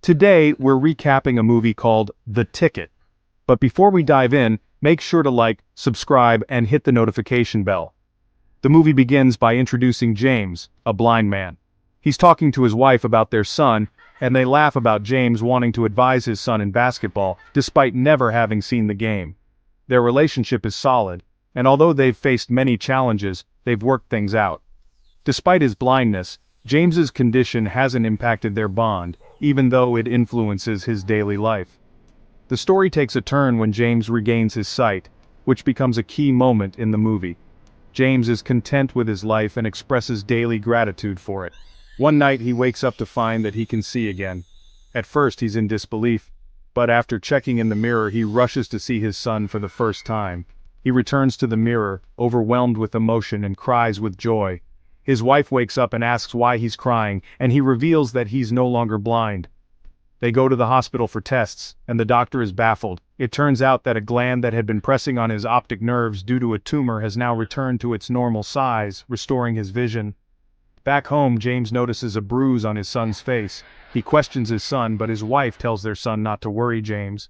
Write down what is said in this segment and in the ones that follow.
Today, we're recapping a movie called The Ticket. But before we dive in, make sure to like, subscribe, and hit the notification bell. The movie begins by introducing James, a blind man. He's talking to his wife about their son, and they laugh about James wanting to advise his son in basketball, despite never having seen the game. Their relationship is solid, and although they've faced many challenges, they've worked things out. Despite his blindness, James's condition hasn't impacted their bond, even though it influences his daily life. The story takes a turn when James regains his sight, which becomes a key moment in the movie. James is content with his life and expresses daily gratitude for it. One night he wakes up to find that he can see again. At first he's in disbelief, but after checking in the mirror he rushes to see his son for the first time. He returns to the mirror, overwhelmed with emotion, and cries with joy. His wife wakes up and asks why he's crying, and he reveals that he's no longer blind. They go to the hospital for tests, and the doctor is baffled. It turns out that a gland that had been pressing on his optic nerves due to a tumor has now returned to its normal size, restoring his vision. Back home, James notices a bruise on his son's face. He questions his son, but his wife tells their son not to worry James.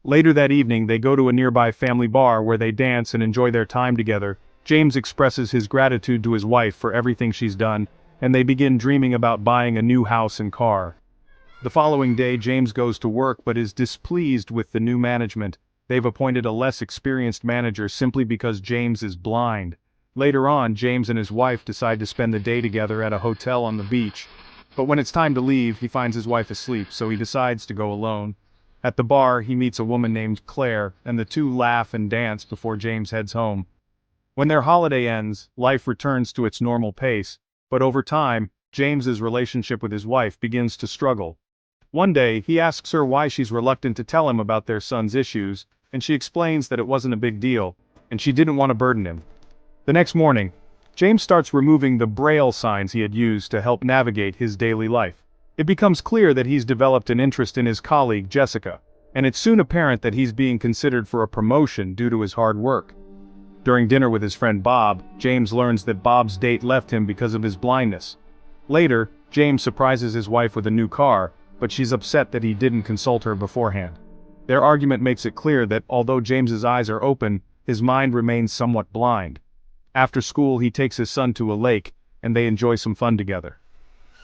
Later that evening, they go to a nearby family bar where they dance and enjoy their time together. James expresses his gratitude to his wife for everything she's done, and they begin dreaming about buying a new house and car. The following day, James goes to work but is displeased with the new management. They've appointed a less experienced manager simply because James is blind. Later on, James and his wife decide to spend the day together at a hotel on the beach. But when it's time to leave, he finds his wife asleep, so he decides to go alone. At the bar, he meets a woman named Claire, and the two laugh and dance before James heads home. When their holiday ends, life returns to its normal pace, but over time, James's relationship with his wife begins to struggle. One day, he asks her why she's reluctant to tell him about their son's issues, and she explains that it wasn't a big deal, and she didn't want to burden him. The next morning, James starts removing the braille signs he had used to help navigate his daily life. It becomes clear that he's developed an interest in his colleague Jessica, and it's soon apparent that he's being considered for a promotion due to his hard work. During dinner with his friend Bob, James learns that Bob's date left him because of his blindness. Later, James surprises his wife with a new car, but she's upset that he didn't consult her beforehand. Their argument makes it clear that although James's eyes are open, his mind remains somewhat blind. After school, he takes his son to a lake, and they enjoy some fun together.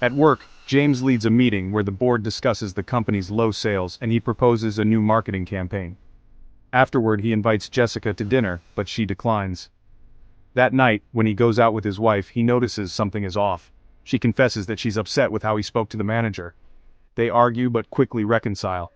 At work, James leads a meeting where the board discusses the company's low sales and he proposes a new marketing campaign. Afterward, he invites Jessica to dinner, but she declines. That night, when he goes out with his wife, he notices something is off. She confesses that she's upset with how he spoke to the manager. They argue but quickly reconcile.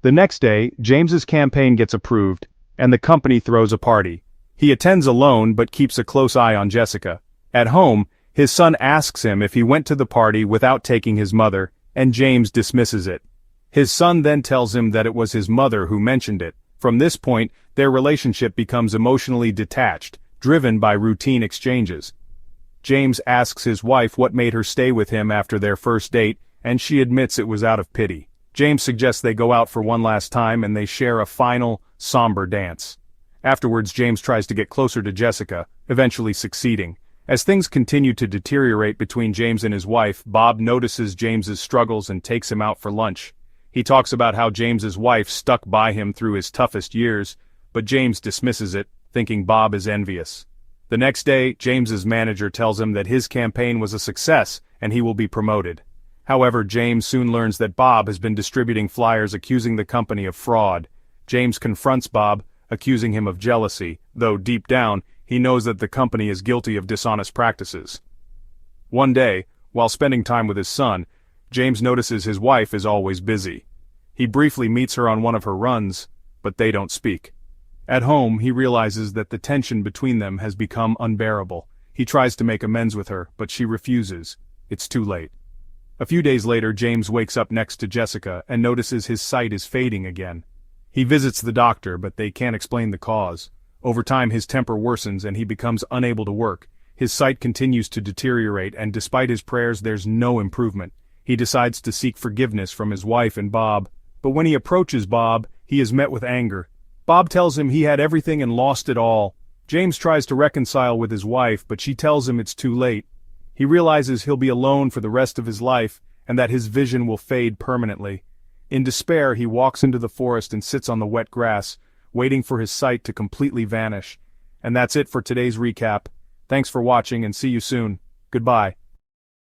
The next day, James's campaign gets approved, and the company throws a party. He attends alone but keeps a close eye on Jessica. At home, his son asks him if he went to the party without taking his mother, and James dismisses it. His son then tells him that it was his mother who mentioned it. From this point, their relationship becomes emotionally detached, driven by routine exchanges. James asks his wife what made her stay with him after their first date, and she admits it was out of pity. James suggests they go out for one last time and they share a final, somber dance. Afterwards, James tries to get closer to Jessica, eventually succeeding. As things continue to deteriorate between James and his wife, Bob notices James's struggles and takes him out for lunch. He talks about how James's wife stuck by him through his toughest years, but James dismisses it, thinking Bob is envious. The next day, James's manager tells him that his campaign was a success and he will be promoted. However, James soon learns that Bob has been distributing flyers accusing the company of fraud. James confronts Bob, accusing him of jealousy, though deep down, he knows that the company is guilty of dishonest practices. One day, while spending time with his son, James notices his wife is always busy. He briefly meets her on one of her runs, but they don't speak. At home, he realizes that the tension between them has become unbearable. He tries to make amends with her, but she refuses. It's too late. A few days later, James wakes up next to Jessica and notices his sight is fading again. He visits the doctor, but they can't explain the cause. Over time, his temper worsens and he becomes unable to work. His sight continues to deteriorate, and despite his prayers, there's no improvement. He decides to seek forgiveness from his wife and Bob, but when he approaches Bob, he is met with anger. Bob tells him he had everything and lost it all. James tries to reconcile with his wife, but she tells him it's too late. He realizes he'll be alone for the rest of his life, and that his vision will fade permanently. In despair, he walks into the forest and sits on the wet grass, waiting for his sight to completely vanish. And that's it for today's recap. Thanks for watching and see you soon. Goodbye.